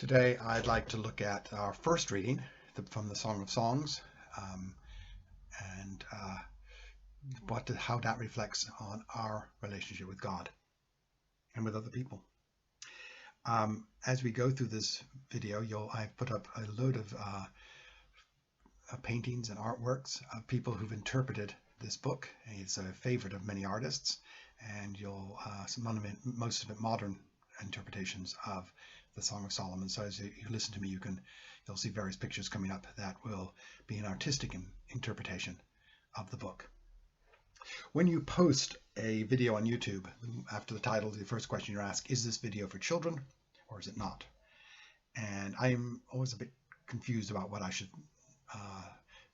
Today I'd like to look at our first reading from the Song of Songs um, and how that reflects on our relationship with God and with other people. As we go through this video, I've put up a load of paintings and artworks of people who've interpreted this book. It's a favorite of many artists, and most of it modern interpretations of the Song of Solomon. So as you listen to me, you'll see various pictures coming up that will be an artistic interpretation of the book. When you post a video on YouTube, after the title, the first question you're asked, is this video for children or is it not? And I'm always a bit confused about what I should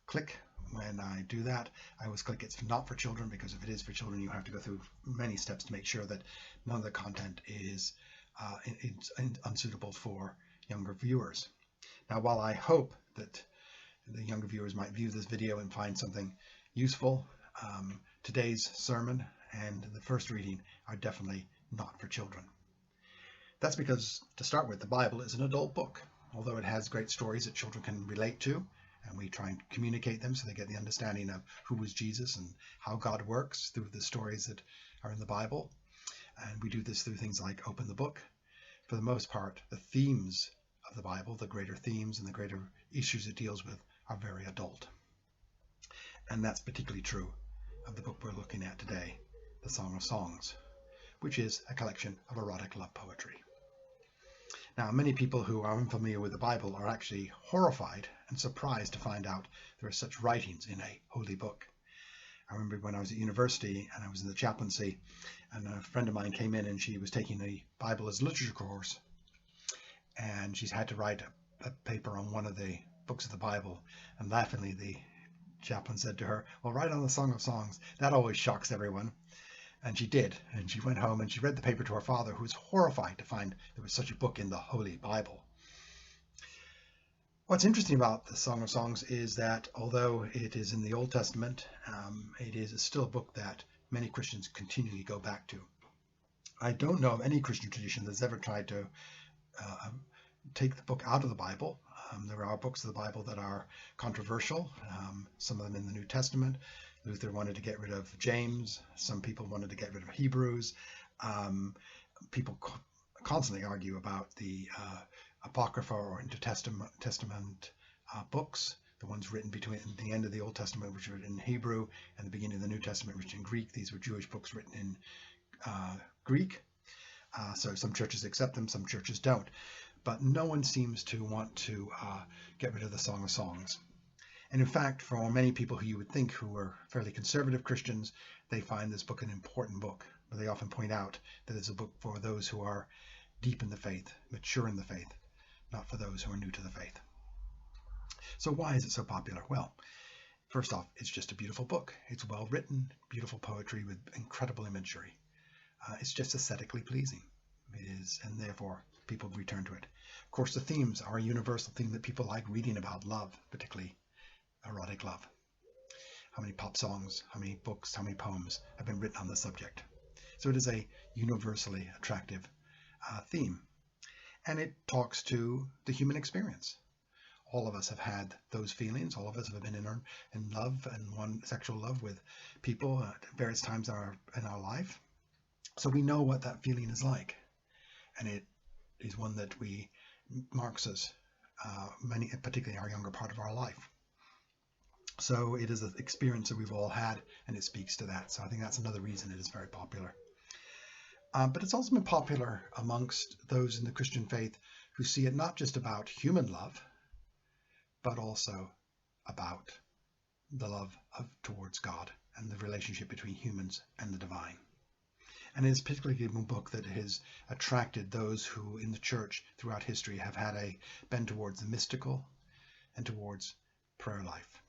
click when I do that. I always click it's not for children, because if it is for children, you have to go through many steps to make sure that none of the content is unsuitable for younger viewers. Now, while I hope that the younger viewers might view this video and find something useful, today's sermon and the first reading are definitely not for children. That's because, to start with, the Bible is an adult book. Although it has great stories that children can relate to, and we try and communicate them so they get the understanding of who was Jesus and how God works through the stories that are in the Bible. And we do this through things like Open the Book. For the most part, the themes of the Bible, the greater themes and the greater issues it deals with, are very adult. And that's particularly true of the book we're looking at today, the Song of Songs, which is a collection of erotic love poetry. Now, many people who are unfamiliar with the Bible are actually horrified and surprised to find out there are such writings in a holy book. I remember when I was at university and I was in the chaplaincy, and a friend of mine came in and she was taking a Bible as literature course, and she's had to write a paper on one of the books of the Bible, and laughingly the chaplain said to her, well, write on the Song of Songs. That always shocks everyone. And she did, and she went home and she read the paper to her father, who was horrified to find there was such a book in the Holy Bible. What's interesting about the Song of Songs is that although it is in the Old Testament, it is still a book that many Christians continually go back to. I don't know of any Christian tradition that's ever tried to take the book out of the Bible. There are books of the Bible that are controversial, some of them in the New Testament. Luther wanted to get rid of James. Some people wanted to get rid of Hebrews. People constantly argue about the Apocrypha or Intertestament books, the ones written between the end of the Old Testament, which were written in Hebrew, and the beginning of the New Testament, written in Greek. These were Jewish books written in Greek. So some churches accept them, some churches don't. But no one seems to want to get rid of the Song of Songs. And in fact, for many people who you would think who are fairly conservative Christians, they find this book an important book. But they often point out that it's a book for those who are deep in the faith, mature in the faith, not for those who are new to the faith. So why is it so popular? Well, first off, it's just a beautiful book. It's well written, beautiful poetry with incredible imagery. It's just aesthetically pleasing. It is, and therefore people return to it. Of course, the themes are a universal theme that people like reading about love, particularly erotic love. How many pop songs, how many books, how many poems have been written on the subject? So it is a universally attractive theme, and it talks to the human experience. All of us have had those feelings. All of us have been in love and one sexual love with people at various times in our life. So we know what that feeling is like, and it is one that marks us, particularly our younger part of our life. So it is an experience that we've all had, and it speaks to that. So I think that's another reason it is very popular. But it's also been popular amongst those in the Christian faith who see it not just about human love, but also about the love towards God and the relationship between humans and the divine. And it's particularly a book that has attracted those who in the church throughout history have had a bend towards the mystical and towards prayer life.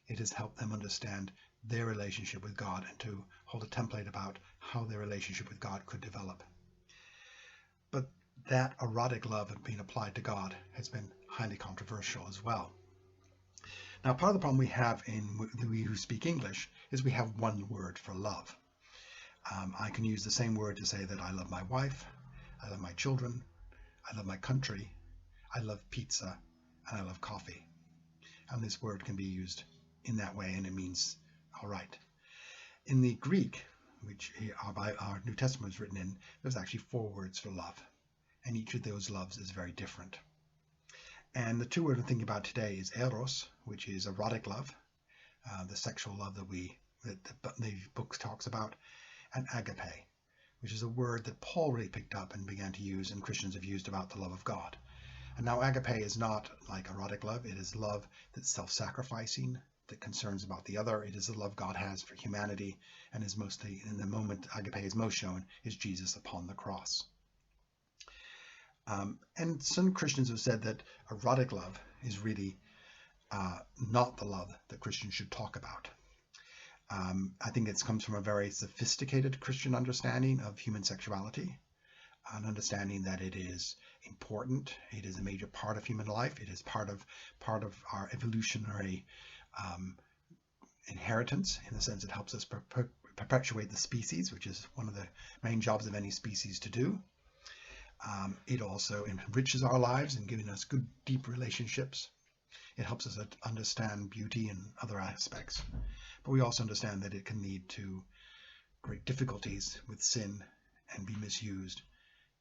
It has helped them understand their relationship with God and to hold a template about how their relationship with God could develop. But that erotic love being applied to God has been highly controversial as well. Now, part of the problem we have we who speak English is we have one word for love. I can use the same word to say that I love my wife, I love my children, I love my country, I love pizza and I love coffee. And this word can be used in that way, and it means all right. In the Greek, which our New Testament was written in, there's actually 4 words for love, and each of those loves is very different. And the 2 words I'm thinking about today is eros, which is erotic love, the sexual love that the book talks about, and agape, which is a word that Paul really picked up and began to use, and Christians have used about the love of God. And now agape is not like erotic love. It is love that's self-sacrificing, that concerns about the other. It is the love God has for humanity, and is mostly, in the moment agape is most shown, is Jesus upon the cross. And some Christians have said that erotic love is really not the love that Christians should talk about. I think it comes from a very sophisticated Christian understanding of human sexuality, an understanding that it is important, it is a major part of human life, it is part of our evolutionary inheritance, in the sense it helps us perpetuate the species, which is one of the main jobs of any species to do. It also enriches our lives in giving us good, deep relationships. It helps us understand beauty and other aspects. But we also understand that it can lead to great difficulties with sin and be misused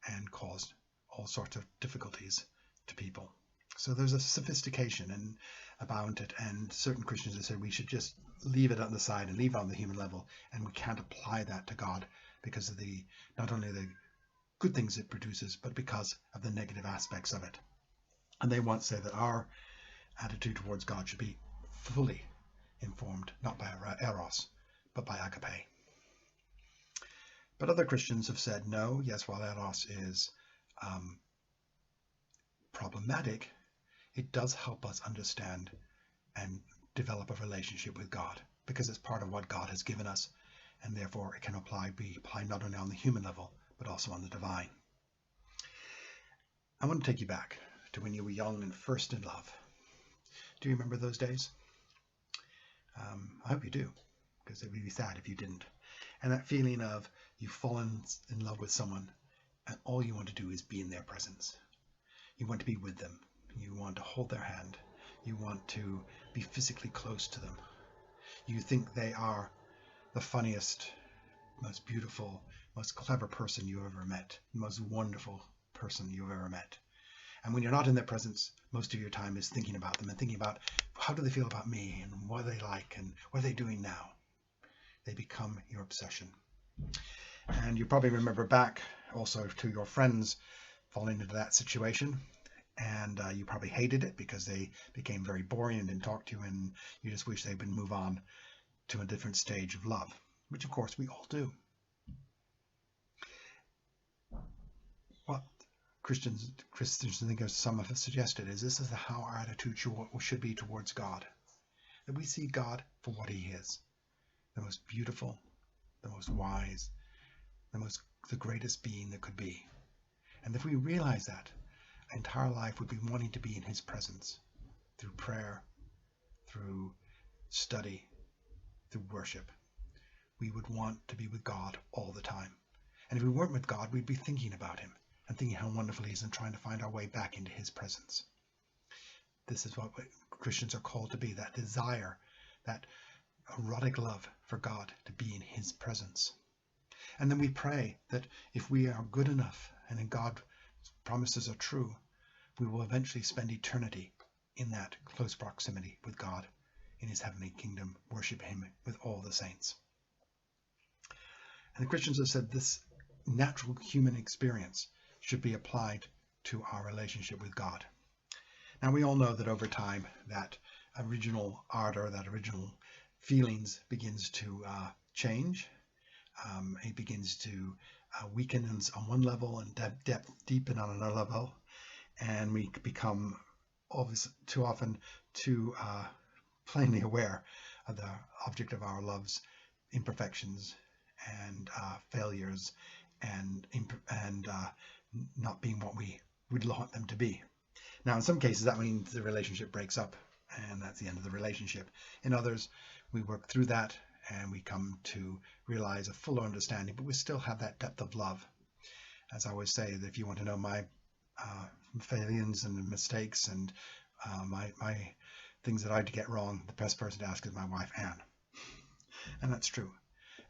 and cause all sorts of difficulties to people. So there's a sophistication about it, and certain Christians have said we should just leave it on the side and leave it on the human level, and we can't apply that to God because of not only the good things it produces, but because of the negative aspects of it. And they once say that our attitude towards God should be fully informed, not by eros, but by agape. But other Christians have said, no, yes, while eros is problematic, it does help us understand and develop a relationship with God, because it's part of what God has given us, and therefore it can be applied not only on the human level, but also on the divine. I want to take you back to when you were young and first in love. Do you remember those days? I hope you do, because it would be sad if you didn't. And that feeling of you've fallen in love with someone and all you want to do is be in their presence. You want to be with them. You want to hold their hand. You want to be physically close to them. You think they are the funniest, most beautiful, most clever person you ever met, the most wonderful person you've ever met. And when you're not in their presence, most of your time is thinking about them and thinking about how do they feel about me and what are they like and what are they doing now. They become your obsession. And you probably remember back also to your friends falling into that situation, and you probably hated it because they became very boring and didn't talk to you, and you just wish they would move on to a different stage of love, which of course we all do. What Christians I think some of us suggested is this is how our attitude should be towards God, that we see God for what he is, the most beautiful, the most wise, the greatest being that could be. And if we realize that, our entire life would be wanting to be in his presence through prayer, through study, through worship. We would want to be with God all the time. And if we weren't with God, we'd be thinking about him and thinking how wonderful he is and trying to find our way back into his presence. This is what Christians are called to be, that desire, that erotic love for God, to be in his presence. And then we pray that if we are good enough and in God's promises are true, we will eventually spend eternity in that close proximity with God in his heavenly kingdom, worship him with all the saints. And the Christians have said this natural human experience should be applied to our relationship with God. Now we all know that over time that original ardor, that original feelings begins to change. It begins to weaken on one level and deepen on another level, and we become too often too plainly aware of the object of our love's imperfections and failures and not being what we would want them to be. Now in some cases that means the relationship breaks up and that's the end of the relationship. In others we work through that and we come to realize a fuller understanding, but we still have that depth of love. As I always say, that if you want to know my failings and mistakes and my things that I get wrong, the best person to ask is my wife, Anne. And that's true.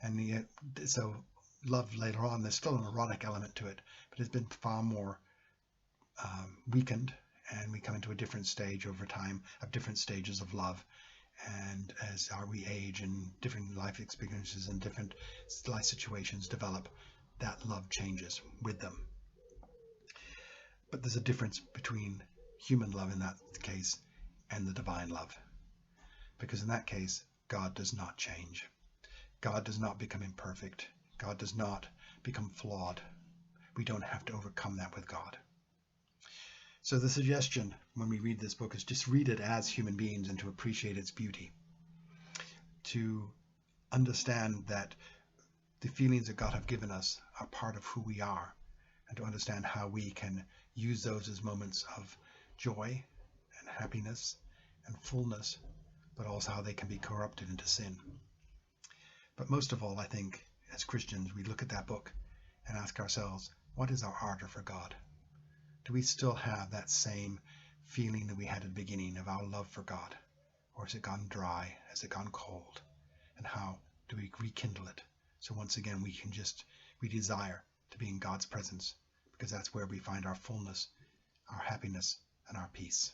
And so love later on, there's still an erotic element to it, but it's been far more weakened, and we come into a different stage over time of different stages of love. And as we age and different life experiences and different life situations develop, that love changes with them. But there's a difference between human love in that case and the divine love, because in that case, God does not change. God does not become imperfect. God does not become flawed. We don't have to overcome that with God. So the suggestion when we read this book is just read it as human beings and to appreciate its beauty, to understand that the feelings that God have given us are part of who we are, and to understand how we can use those as moments of joy and happiness and fullness, but also how they can be corrupted into sin. But most of all, I think, as Christians, we look at that book and ask ourselves, what is our ardor for God? Do we still have that same feeling that we had at the beginning of our love for God? Or has it gone dry? Has it gone cold? And how do we rekindle it? So once again, we desire to be in God's presence, because that's where we find our fullness, our happiness, and our peace.